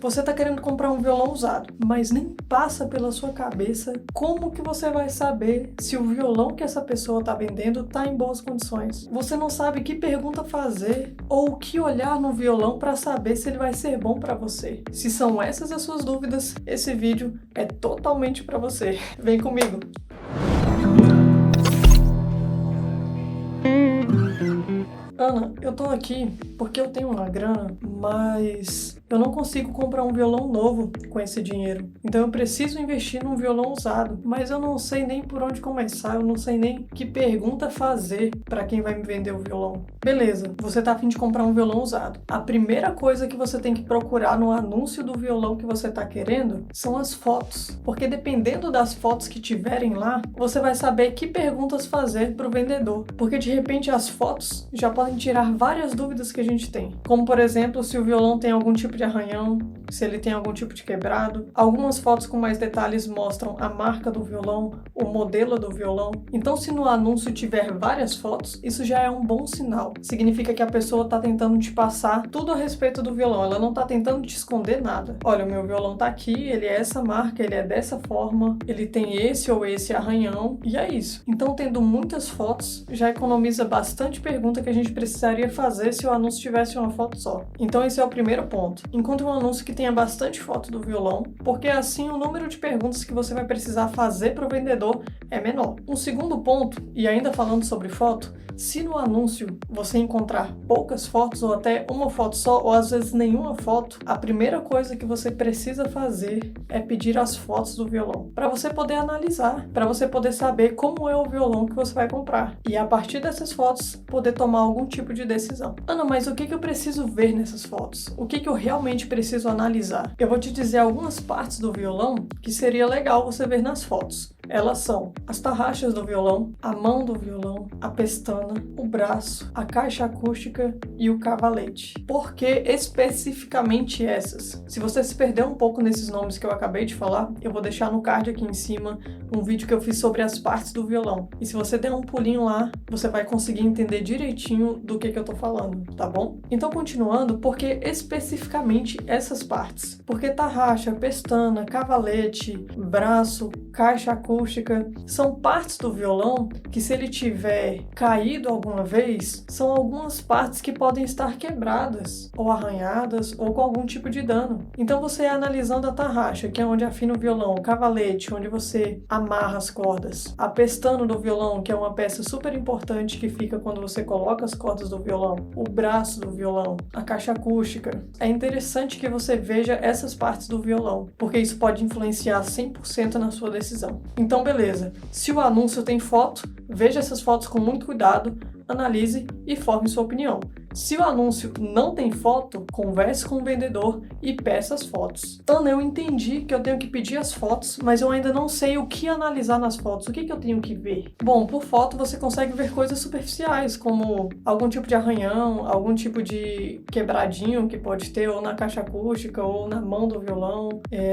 Você está querendo comprar um violão usado, mas nem passa pela sua cabeça como que você vai saber se o violão que essa pessoa está vendendo está em boas condições. Você não sabe que pergunta fazer ou o que olhar no violão para saber se ele vai ser bom para você. Se são essas as suas dúvidas, esse vídeo é totalmente para você. Vem comigo! Ana, eu tô aqui porque eu tenho uma grana, mas eu não consigo comprar um violão novo com esse dinheiro. Então eu preciso investir num violão usado, mas eu não sei nem por onde começar, eu não sei nem que pergunta fazer para quem vai me vender o violão. Beleza, você tá a fim de comprar um violão usado. A primeira coisa que você tem que procurar no anúncio do violão que você tá querendo são as fotos, porque dependendo das fotos que tiverem lá, você vai saber que perguntas fazer pro vendedor, porque de repente as fotos já podem tirar várias dúvidas que a gente tem, como por exemplo, se o violão tem algum tipo de arranhão, se ele tem algum tipo de quebrado. Algumas fotos com mais detalhes mostram a marca do violão, o modelo do violão. Então, se no anúncio tiver várias fotos, isso já é um bom sinal. Significa que a pessoa está tentando te passar tudo a respeito do violão, ela não está tentando te esconder nada. Olha, o meu violão tá aqui, ele é essa marca, ele é dessa forma, ele tem esse ou esse arranhão, e é isso. Então, tendo muitas fotos, já economiza bastante pergunta que a gente precisaria fazer se o anúncio tivesse uma foto só. Então, esse é o primeiro ponto. Encontre um anúncio que tenha bastante foto do violão, porque assim o número de perguntas que você vai precisar fazer para o vendedor é menor. Um segundo ponto, e ainda falando sobre foto, se no anúncio você encontrar poucas fotos ou até uma foto só, ou às vezes nenhuma foto, a primeira coisa que você precisa fazer é pedir as fotos do violão, para você poder analisar, para você poder saber como é o violão que você vai comprar, e a partir dessas fotos poder tomar algum tipo de decisão. Ana, mas o que eu preciso ver nessas fotos? O que eu realmente preciso analisar? Eu vou te dizer algumas partes do violão que seria legal você ver nas fotos. Elas são as tarraxas do violão, a mão do violão, a pestana, o braço, a caixa acústica e o cavalete. Por que especificamente essas? Se você se perder um pouco nesses nomes que eu acabei de falar, eu vou deixar no card aqui em cima um vídeo que eu fiz sobre as partes do violão. E se você der um pulinho lá, você vai conseguir entender direitinho do que eu tô falando, tá bom? Então, continuando, por que especificamente essas partes? Porque tarraxa, pestana, cavalete, braço, caixa acústica, são partes do violão que, se ele tiver caído alguma vez, são algumas partes que podem estar quebradas, ou arranhadas, ou com algum tipo de dano. Então você analisando a tarraxa, que é onde afina o violão, o cavalete, onde você amarra as cordas, a pestana do violão, que é uma peça super importante que fica quando você coloca as cordas do violão, o braço do violão, a caixa acústica. É interessante que você veja essas partes do violão, porque isso pode influenciar 100% na sua decisão. Então, beleza. Se o anúncio tem foto, veja essas fotos com muito cuidado, analise e forme sua opinião. Se o anúncio não tem foto, converse com o vendedor e peça as fotos. Ana, eu entendi que eu tenho que pedir as fotos, mas eu ainda não sei o que analisar nas fotos. O que eu tenho que ver? Bom, por foto você consegue ver coisas superficiais, como algum tipo de arranhão, algum tipo de quebradinho que pode ter ou na caixa acústica, ou na mão do violão,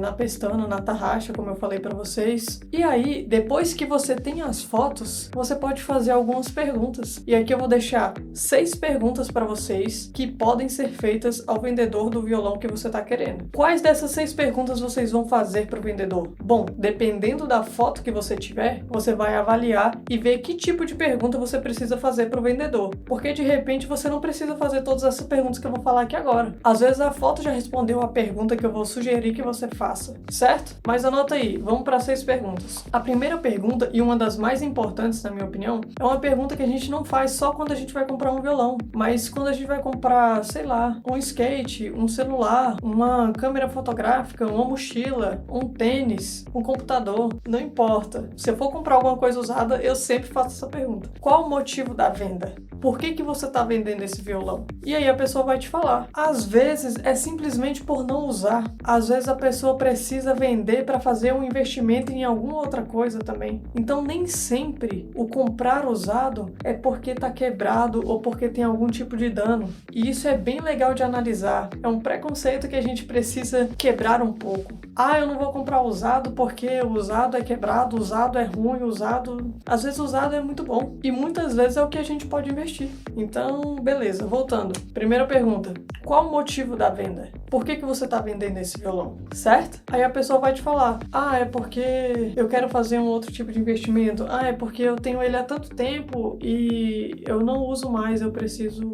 na pestana, na tarraxa, como eu falei para vocês. E aí, depois que você tem as fotos, você pode fazer algumas perguntas. E aqui eu vou deixar 6 perguntas para vocês que podem ser feitas ao vendedor do violão que você está querendo. Quais dessas 6 perguntas vocês vão fazer para o vendedor? Bom, dependendo da foto que você tiver, você vai avaliar e ver que tipo de pergunta você precisa fazer para o vendedor. Porque de repente você não precisa fazer todas essas perguntas que eu vou falar aqui agora. Às vezes a foto já respondeu a pergunta que eu vou sugerir que você faça, certo? Mas anota aí, vamos para 6 perguntas. A primeira pergunta, e uma das mais importantes na minha opinião, é uma pergunta que a gente não faz só quando a gente vai comprar um violão, mas quando a gente vai comprar, sei lá, um skate, um celular, uma câmera fotográfica, uma mochila, um tênis, um computador, não importa. Se eu for comprar alguma coisa usada, eu sempre faço essa pergunta. Qual o motivo da venda? Por que você está vendendo esse violão? E aí a pessoa vai te falar. Às vezes é simplesmente por não usar. Às vezes a pessoa precisa vender para fazer um investimento em alguma outra coisa também. Então nem sempre o comprar usado é porque está quebrado ou porque tem algum tipo de dano. E isso é bem legal de analisar. É um preconceito que a gente precisa quebrar um pouco. Ah, eu não vou comprar usado porque o usado é quebrado, o usado é ruim, o usado... Às vezes o usado é muito bom e muitas vezes é o que a gente pode investir. Então, beleza, voltando. Primeira pergunta, qual o motivo da venda? Por que você está vendendo esse violão, certo? Aí a pessoa vai te falar, ah, é porque eu quero fazer um outro tipo de investimento, ah, é porque eu tenho ele há tanto tempo e eu não uso mais, eu preciso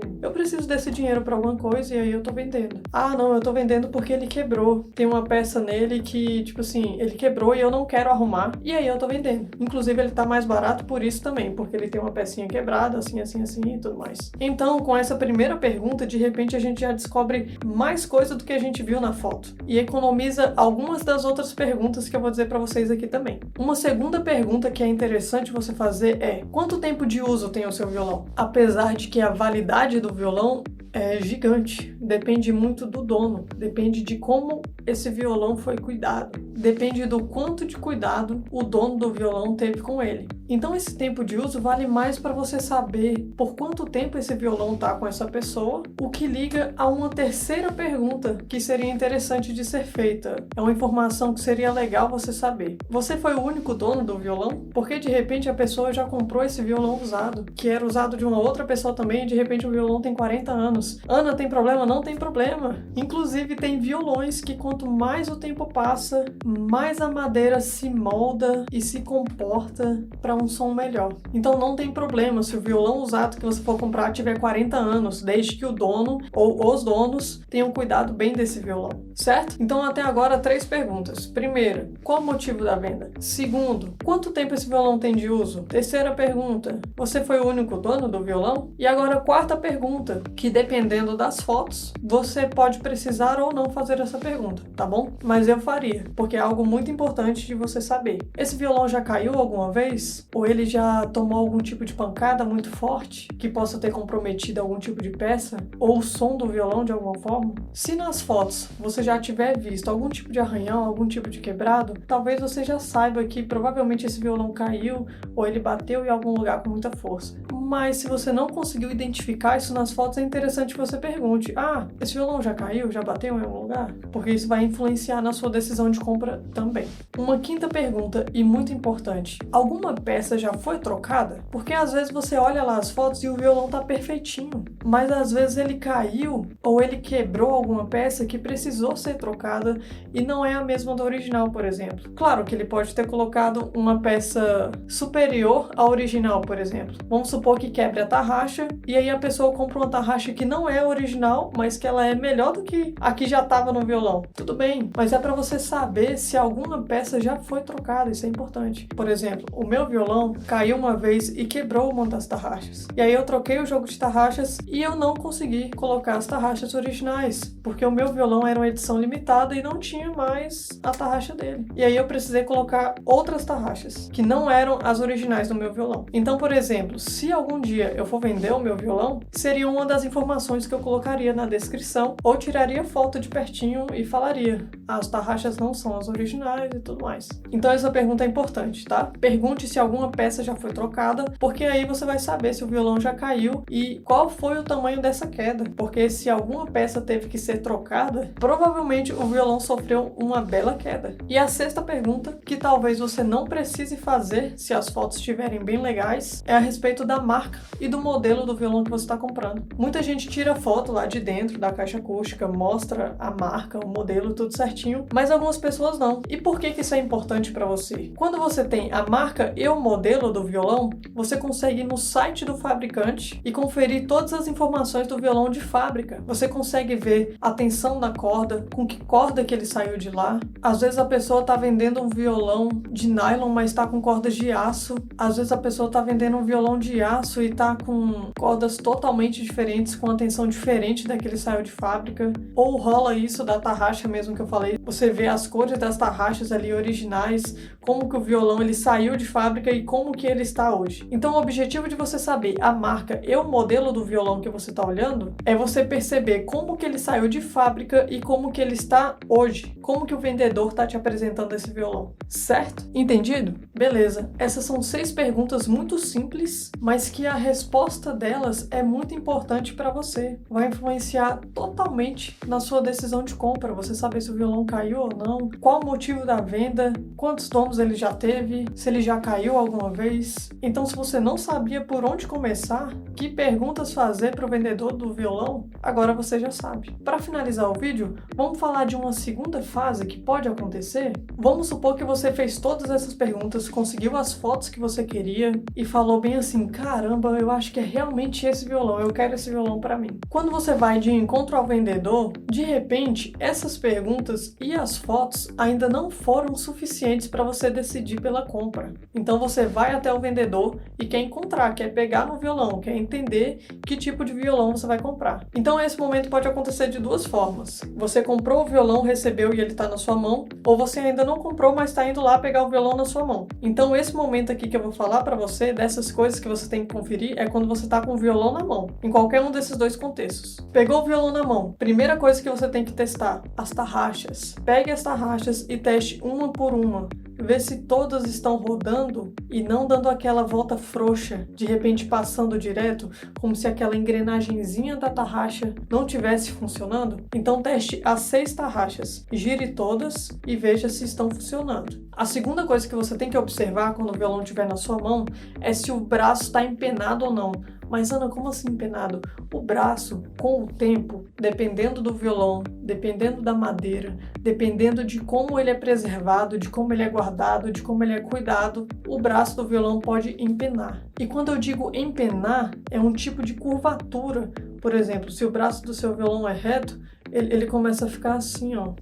desse dinheiro para alguma coisa e aí eu tô vendendo. Ah, não, eu tô vendendo porque ele quebrou. Tem uma peça nele que, tipo assim, ele quebrou e eu não quero arrumar e aí eu tô vendendo. Inclusive ele tá mais barato por isso também, porque ele tem uma pecinha quebrada, assim e tudo mais. Então, com essa primeira pergunta, de repente a gente já descobre mais coisa do que a gente viu na foto e economiza algumas das outras perguntas que eu vou dizer para vocês aqui também. Uma segunda pergunta que é interessante você fazer é: quanto tempo de uso tem o seu violão? Apesar de que a validade do violão é gigante, depende muito do dono, depende de como esse violão foi cuidado, depende do quanto de cuidado o dono do violão teve com ele. Então esse tempo de uso vale mais para você saber por quanto tempo esse violão está com essa pessoa, o que liga a uma terceira pergunta que seria interessante de ser feita. É uma informação que seria legal você saber. Você foi o único dono do violão? Porque de repente a pessoa já comprou esse violão usado, que era usado de uma outra pessoa também, e de repente o violão tem 40 anos. Ana, tem problema? Não tem problema. Inclusive tem violões que quanto mais o tempo passa, mais a madeira se molda e se comporta para um som melhor. Então não tem problema se o violão usado que você for comprar tiver 40 anos, desde que o dono ou os donos tenham cuidado bem desse violão, certo? Então até agora 3 perguntas. Primeira, qual o motivo da venda? Segundo, quanto tempo esse violão tem de uso? Terceira pergunta, você foi o único dono do violão? E agora quarta pergunta, que dependendo das fotos, você pode precisar ou não fazer essa pergunta, tá bom? Mas eu faria, porque é algo muito importante de você saber. Esse violão já caiu alguma vez? Ou ele já tomou algum tipo de pancada muito forte que possa ter comprometido algum tipo de peça? Ou o som do violão de alguma forma? Se nas fotos você já tiver visto algum tipo de arranhão, algum tipo de quebrado, talvez você já saiba que provavelmente esse violão caiu ou ele bateu em algum lugar com muita força. Mas se você não conseguiu identificar isso nas fotos, é interessante que você pergunte: ah, esse violão já caiu? Já bateu em algum lugar? Porque isso vai influenciar na sua decisão de compra também. Uma quinta pergunta, e muito importante: alguma peça já foi trocada? Porque às vezes você olha lá as fotos e o violão tá perfeitinho, mas às vezes ele caiu ou ele quebrou alguma peça que precisou ser trocada e não é a mesma do original, por exemplo. Claro que ele pode ter colocado uma peça superior à original, por exemplo. Vamos supor que quebre a tarraxa e aí a pessoa compra uma tarraxa que não é original, mas que ela é melhor do que a que já estava no violão. Tudo bem, mas é para você saber se alguma peça já foi trocada, isso é importante. Por exemplo, o meu violão caiu uma vez e quebrou uma das tarraxas. E aí eu troquei o jogo de tarraxas e eu não consegui colocar as tarraxas originais, porque o meu violão era uma edição limitada e não tinha mais a tarraxa dele. E aí eu precisei colocar outras tarraxas, que não eram as originais do meu violão. Então, por exemplo, se algum dia eu for vender o meu violão, seria uma das informações que eu colocaria na descrição, ou tiraria foto de pertinho e falaria: as tarraxas não são as originais e tudo mais. Então essa pergunta é importante, tá? Pergunte se alguma peça já foi trocada, porque aí você vai saber se o violão já caiu e qual foi o tamanho dessa queda, porque se alguma peça teve que ser trocada, provavelmente o violão sofreu uma bela queda. E a sexta pergunta, que talvez você não precise fazer se as fotos estiverem bem legais, é a respeito da marca e do modelo do violão que você está comprando. Muita gente tira foto lá de dentro da caixa acústica, mostra a marca, o modelo, tudo certinho, mas algumas pessoas não. E por que isso é importante para você? Quando você tem a marca e o modelo do violão, você consegue ir no site do fabricante e conferir todas as informações do violão de fábrica. Você consegue ver a tensão da corda, com que corda que ele saiu de lá. Às vezes a pessoa está vendendo um violão de nylon, mas está com cordas de aço. Às vezes a pessoa está vendendo um violão de aço e está com cordas totalmente diferentes, com a tensão diferente da que ele saiu de fábrica. Ou rola isso da tarraxa mesmo que eu falei. Você vê as cores das tarraxas ali originais, como que o violão ele saiu de fábrica e como que ele está hoje. Então o objetivo de você saber a marca e o modelo do violão que você está olhando é você perceber como que ele saiu de fábrica e como que ele está hoje. Como que o vendedor está te apresentando esse violão, certo? Entendido? Beleza. Essas são 6 perguntas muito simples, mas que a resposta delas é muito importante para você. Vai influenciar totalmente na sua decisão de compra. Você saber se o violão caiu ou não, qual o motivo da venda, quantos tomos ele já teve, se ele já caiu alguma vez. Então, se você não sabia por onde começar, que perguntas fazer para o vendedor do violão, agora você já sabe. Para finalizar o vídeo, vamos falar de uma segunda fase que pode acontecer? Vamos supor que você fez todas essas perguntas, conseguiu as fotos que você queria e falou bem assim, caramba, eu acho que é realmente esse violão, eu quero esse violão para mim. Quando você vai de encontro ao vendedor, de repente, essas perguntas e as fotos ainda não foram suficientes para você decidir pela compra. Então você vai até o vendedor e quer encontrar, quer pegar no violão, quer entender que tipo de violão você vai comprar. Então esse momento pode acontecer de duas formas. Você comprou o violão, recebeu e ele está na sua mão, ou você ainda não comprou, mas está indo lá pegar o violão na sua mão. Então esse momento aqui que eu vou falar para você, dessas coisas que você tem que conferir, é quando você está com o violão na mão, em qualquer um desses dois contextos. Pegou o violão na mão, primeira coisa que você tem que testar, as tarraxas. Pegue as tarraxas e teste uma por uma. Vê se todas estão rodando e não dando aquela volta frouxa, de repente passando direto, como se aquela engrenagenzinha da tarraxa não estivesse funcionando. Então teste as 6 tarraxas, gire todas e veja se estão funcionando. A segunda coisa que você tem que observar quando o violão estiver na sua mão é se o braço está empenado ou não. Mas Ana, como assim empenado? O braço, com o tempo, dependendo do violão, dependendo da madeira, dependendo de como ele é preservado, de como ele é guardado, de como ele é cuidado, o braço do violão pode empenar. E quando eu digo empenar, é um tipo de curvatura. Por exemplo, se o braço do seu violão é reto, ele começa a ficar assim, ó.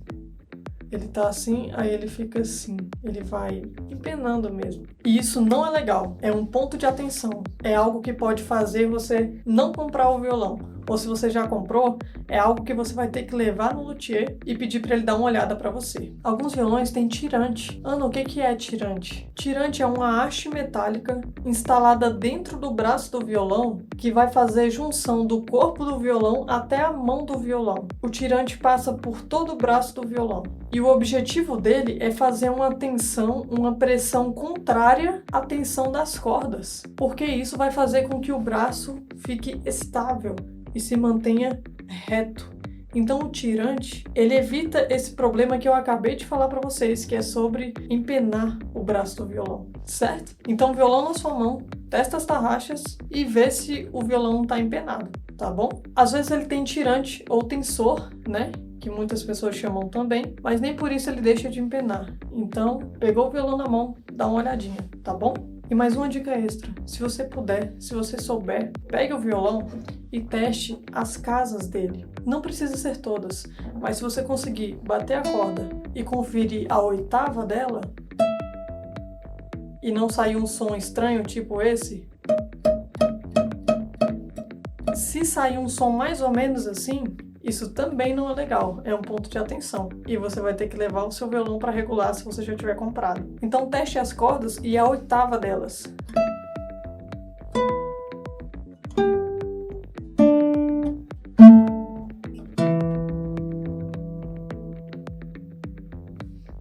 Ele tá assim, aí ele fica assim, ele vai empenando mesmo. E isso não é legal, é um ponto de atenção, é algo que pode fazer você não comprar o violão. Ou se você já comprou, é algo que você vai ter que levar no luthier e pedir para ele dar uma olhada para você. Alguns violões têm tirante. Ana, o que é tirante? Tirante é uma haste metálica instalada dentro do braço do violão que vai fazer junção do corpo do violão até a mão do violão. O tirante passa por todo o braço do violão. E o objetivo dele é fazer uma tensão, uma pressão contrária à tensão das cordas, porque isso vai fazer com que o braço fique estável e se mantenha reto. Então o tirante, ele evita esse problema que eu acabei de falar para vocês, que é sobre empenar o braço do violão, certo? Então violão na sua mão, testa as tarraxas e vê se o violão não está empenado, tá bom? Às vezes ele tem tirante ou tensor, né? Que muitas pessoas chamam também, mas nem por isso ele deixa de empenar. Então, pegou o violão na mão, dá uma olhadinha, tá bom? E mais uma dica extra, se você puder, se você souber, pegue o violão e teste as casas dele. Não precisa ser todas, mas se você conseguir bater a corda e conferir a oitava dela, e não sair um som estranho tipo esse, se sair um som mais ou menos assim, isso também não é legal, é um ponto de atenção. E você vai ter que levar o seu violão para regular se você já tiver comprado. Então teste as cordas e a oitava delas.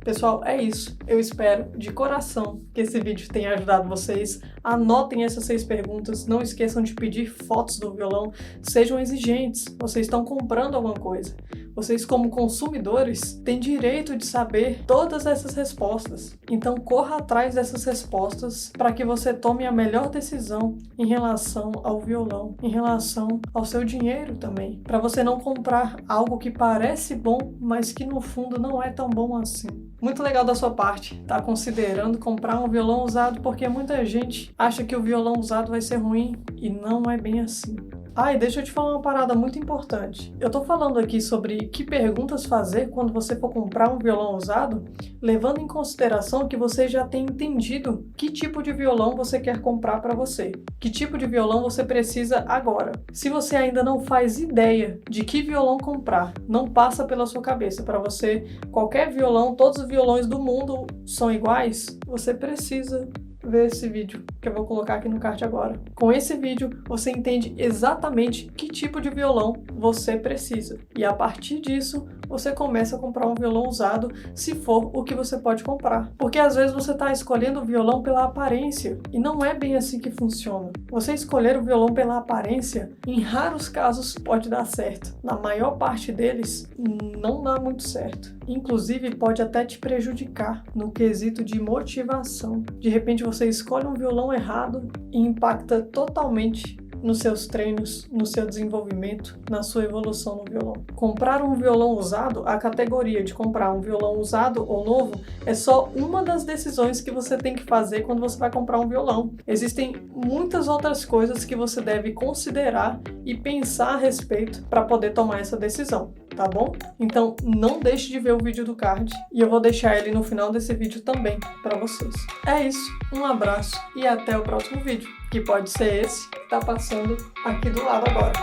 Pessoal, é isso. Eu espero de coração que esse vídeo tenha ajudado vocês. Anotem essas 6 perguntas. Não esqueçam de pedir fotos do violão. Sejam exigentes. Vocês estão comprando alguma coisa. Vocês, como consumidores, têm direito de saber todas essas respostas. Então, corra atrás dessas respostas para que você tome a melhor decisão em relação ao violão, em relação ao seu dinheiro também. Para você não comprar algo que parece bom, mas que no fundo não é tão bom assim. Muito legal da sua parte estar considerando comprar um violão usado, porque muita gente acha que o violão usado vai ser ruim e não é bem assim. E deixa eu te falar uma parada muito importante. Eu tô falando aqui sobre que perguntas fazer quando você for comprar um violão usado, levando em consideração que você já tem entendido que tipo de violão você quer comprar para você, que tipo de violão você precisa agora. Se você ainda não faz ideia de que violão comprar, não passa pela sua cabeça para você, qualquer violão, todos os violões do mundo são iguais, você precisa ver esse vídeo que eu vou colocar aqui no card agora. Com esse vídeo, você entende exatamente que tipo de violão você precisa. E a partir disso, você começa a comprar um violão usado, se for o que você pode comprar. Porque às vezes você está escolhendo o violão pela aparência, e não é bem assim que funciona. Você escolher o violão pela aparência, em raros casos pode dar certo. Na maior parte deles, não dá muito certo. Inclusive, pode até te prejudicar no quesito de motivação. De repente, você escolhe um violão errado e impacta totalmente nos seus treinos, no seu desenvolvimento, na sua evolução no violão. Comprar um violão usado, a categoria de comprar um violão usado ou novo, é só uma das decisões que você tem que fazer quando você vai comprar um violão. Existem muitas outras coisas que você deve considerar e pensar a respeito para poder tomar essa decisão, tá bom? Então não deixe de ver o vídeo do card e eu vou deixar ele no final desse vídeo também para vocês. É isso, um abraço e até o próximo vídeo, que pode ser esse que tá passando aqui do lado agora.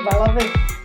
Vai lá ver!